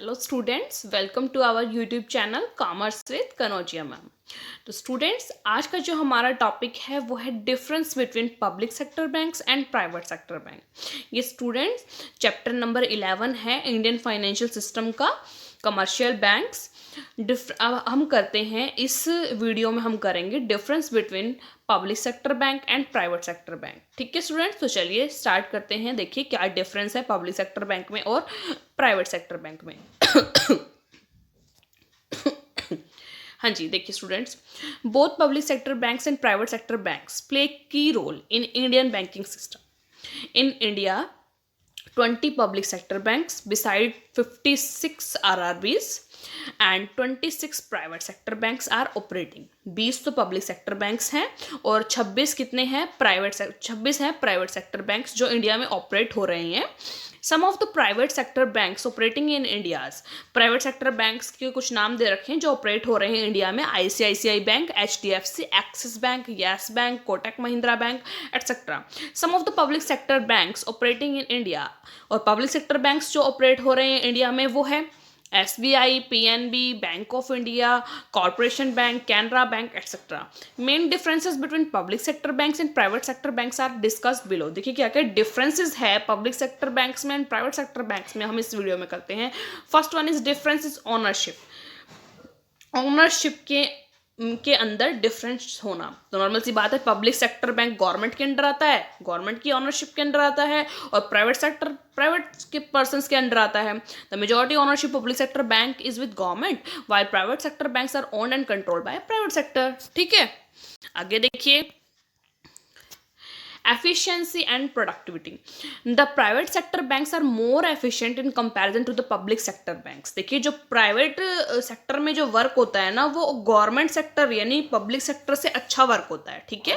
Hello students, welcome to our YouTube channel commerce with Kanaujia ma'am. तो students, आज का जो हमारा टॉपिक है वो है difference between public sector banks and private sector bank. ये स्टूडेंट्स चैप्टर नंबर 11 है इंडियन फाइनेंशियल सिस्टम का, कमर्शियल बैंक्स। अब हम करते हैं इस वीडियो में हम करेंगे difference between public sector bank and private sector bank. ठीक है स्टूडेंट्स, तो चलिए स्टार्ट करते हैं। देखिए क्या डिफरेंस है पब्लिक सेक्टर बैंक में और प्राइवेट सेक्टर बैंक में। हाँ जी, देखिए students, both public sector banks and private sector banks play key role in Indian banking system. In India 20 public sector banks beside 56 RRBs and 26 private sector banks are operating। 20 तो public sector banks हैं और 26 कितने हैं छब्बीस हैं private sector banks जो India में operate हो रहे हैं। Some of the private sector banks operating in India's, private sector banks के कुछ नाम दे रखे हैं जो ऑपरेट हो रहे हैं इंडिया में। ICICI bank, HDFC, Axis bank, Yes bank, Kotak Mahindra bank etcetera. Some of the public sector banks operating in India, और पब्लिक सेक्टर बैंक्स जो ऑपरेट हो रहे हैं इंडिया में वो है SBI, PNB, bank of India, Corporation bank, Canara bank etcetera. Main differences between public sector banks and private sector banks are discussed below. देखिए क्या क्या डिफरेंसेस है पब्लिक सेक्टर बैंक्स में एंड प्राइवेट सेक्टर बैंक्स में, हम इस वीडियो में करते हैं। First one is difference is ownership. Ownership के अंदर डिफरेंस होना तो नॉर्मल सी बात है। पब्लिक सेक्टर बैंक गवर्नमेंट के अंडर आता है, गवर्नमेंट की ओनरशिप के अंडर आता है, और प्राइवेट सेक्टर प्राइवेट के पर्सन्स के अंडर आता है। The majority ownership public sector bank is with government, while private sector banks are owned and controlled by private sector. ठीक है, आगे देखिए efficiency and productivity. The private sector banks are more efficient in comparison to the public sector banks। देखिए जो private sector में जो work होता है ना वो गवर्नमेंट सेक्टर यानी पब्लिक सेक्टर से अच्छा वर्क होता है। ठीक है,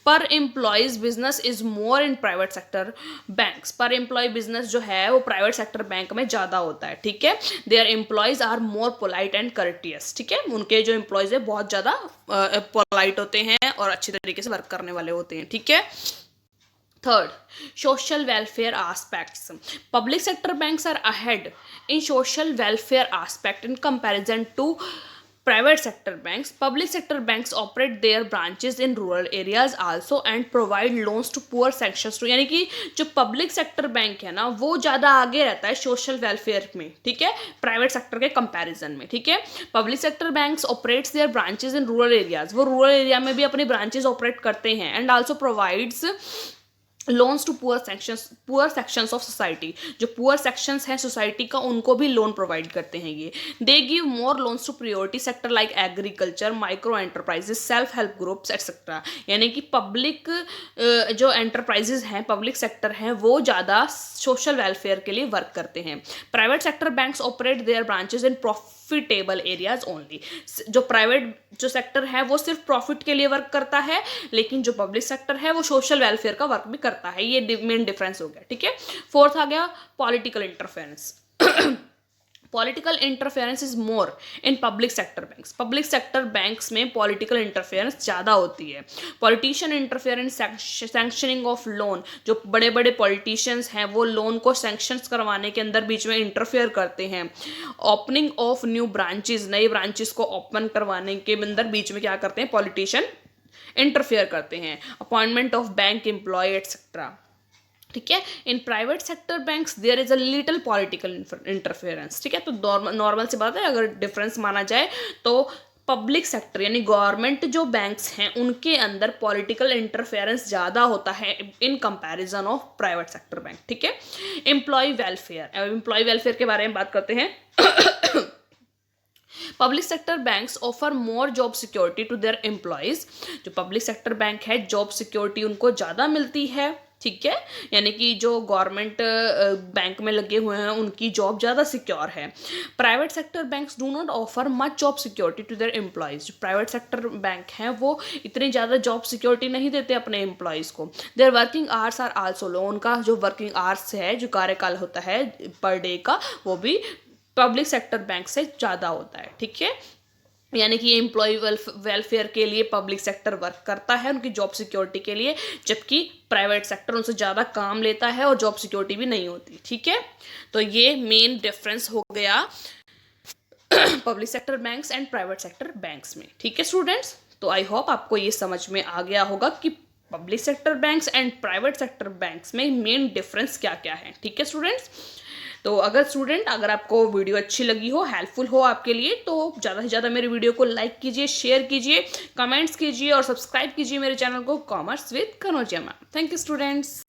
पर employees business is more in private sector banks. पर एम्प्लॉय बिजनेस जो है वो प्राइवेट सेक्टर बैंक में ज़्यादा होता है। ठीक है, their employees are more polite and courteous. ठीक है, उनके जो एम्प्लॉयज है बहुत ज़्यादा पोलाइट होते हैं और अच्छी तरीके से वर्क करने वाले होते हैं। ठीक है, third, social welfare aspects. Public sector banks are ahead in social welfare aspect in comparison to private sector banks. Public sector banks operate their branches in rural areas also and provide loans to poor sections to, यानी कि जो public sector bank है ना वो ज़्यादा आगे रहता है सोशल वेलफेयर में। ठीक है, प्राइवेट सेक्टर के कंपैरिजन में। ठीक है, public sector banks operates their branches in rural areas, वो रूरल एरिया में भी अपनी ब्रांचेज ऑपरेट करते हैं, and also provides loans to poor sections of society. जो पुअर सेक्शंस हैं सोसाइटी का उनको भी लोन प्रोवाइड करते हैं ये। They give more loans to priority sector like agriculture, micro enterprises, self help groups etcetera. यानी कि पब्लिक जो एंटरप्राइजेज हैं, पब्लिक सेक्टर हैं, वो ज़्यादा सोशल वेलफेयर के लिए वर्क करते हैं। Private sector banks operate their branches in profitable areas only. जो प्राइवेट जो सेक्टर है वो सिर्फ प्रॉफिट के लिए वर्क करता है, लेकिन जो पब्लिक सेक्टर है वो सोशल वेलफेयर का वर्क भी करता है। ये मेन डिफरेंस हो गया। ठीक है, फोर्थ आ गया political interference. Political interference is more in public sector banks. Public sector banks में पॉलिटिकल इंटरफेरेंस ज़्यादा होती है। Politician interference sanctioning of loan, जो बड़े बड़े पॉलिटिशियंस हैं वो लोन को सैंक्शंस करवाने के अंदर बीच में इंटरफेयर करते हैं। ओपनिंग ऑफ न्यू ब्रांचेस, नई ब्रांचेस को ओपन करवाने के अंदर बीच में क्या करते हैं पॉलिटिशियन इंटरफेयर करते हैं। Appointment of bank employ etcetera. ठीक है, in private sector banks there is a little political interference. ठीक है, तो नॉर्मल सी बात है, अगर डिफरेंस माना जाए तो पब्लिक सेक्टर यानी गवर्नमेंट जो बैंक्स हैं उनके अंदर पॉलिटिकल इंटरफेरेंस ज़्यादा होता है in comparison of private sector bank. ठीक है, एम्प्लॉय वेलफेयर। एम्प्लॉय वेलफेयर के बारे में बात करते हैं। Public sector banks offer more job security to their employees. जो पब्लिक सेक्टर बैंक है जॉब सिक्योरिटी उनको ज़्यादा मिलती है। ठीक है, यानी कि जो गवर्नमेंट बैंक में लगे हुए हैं उनकी जॉब ज़्यादा सिक्योर है। Private sector banks do not offer much job security to their employees. जो प्राइवेट सेक्टर बैंक हैं वो इतनी ज़्यादा जॉब सिक्योरिटी नहीं देते अपने एम्प्लॉयज़ को। Their working hours are also low. उनका जो वर्किंग आवर्स है, जो कार्यकाल होता है पर डे का, वो भी पब्लिक सेक्टर बैंक से ज़्यादा होता है। ठीक है, यानी कि एम्प्लॉय वेलफेयर के लिए पब्लिक सेक्टर वर्क करता है, उनकी जॉब सिक्योरिटी के लिए, जबकि प्राइवेट सेक्टर उनसे ज़्यादा काम लेता है और जॉब सिक्योरिटी भी नहीं होती। ठीक है, तो ये मेन डिफरेंस हो गया public sector banks and private sector banks में। ठीक है स्टूडेंट्स, तो आई होप आपको ये समझ में आ गया होगा कि public sector banks and private sector banks में मेन डिफरेंस क्या क्या है। ठीक है स्टूडेंट्स, तो अगर आपको वीडियो अच्छी लगी हो, हेल्पफुल हो आपके लिए, तो ज़्यादा से ज़्यादा मेरे वीडियो को लाइक कीजिए, शेयर कीजिए, कमेंट्स कीजिए और सब्सक्राइब कीजिए मेरे चैनल को commerce with Kanaujia ma'am. Thank you students.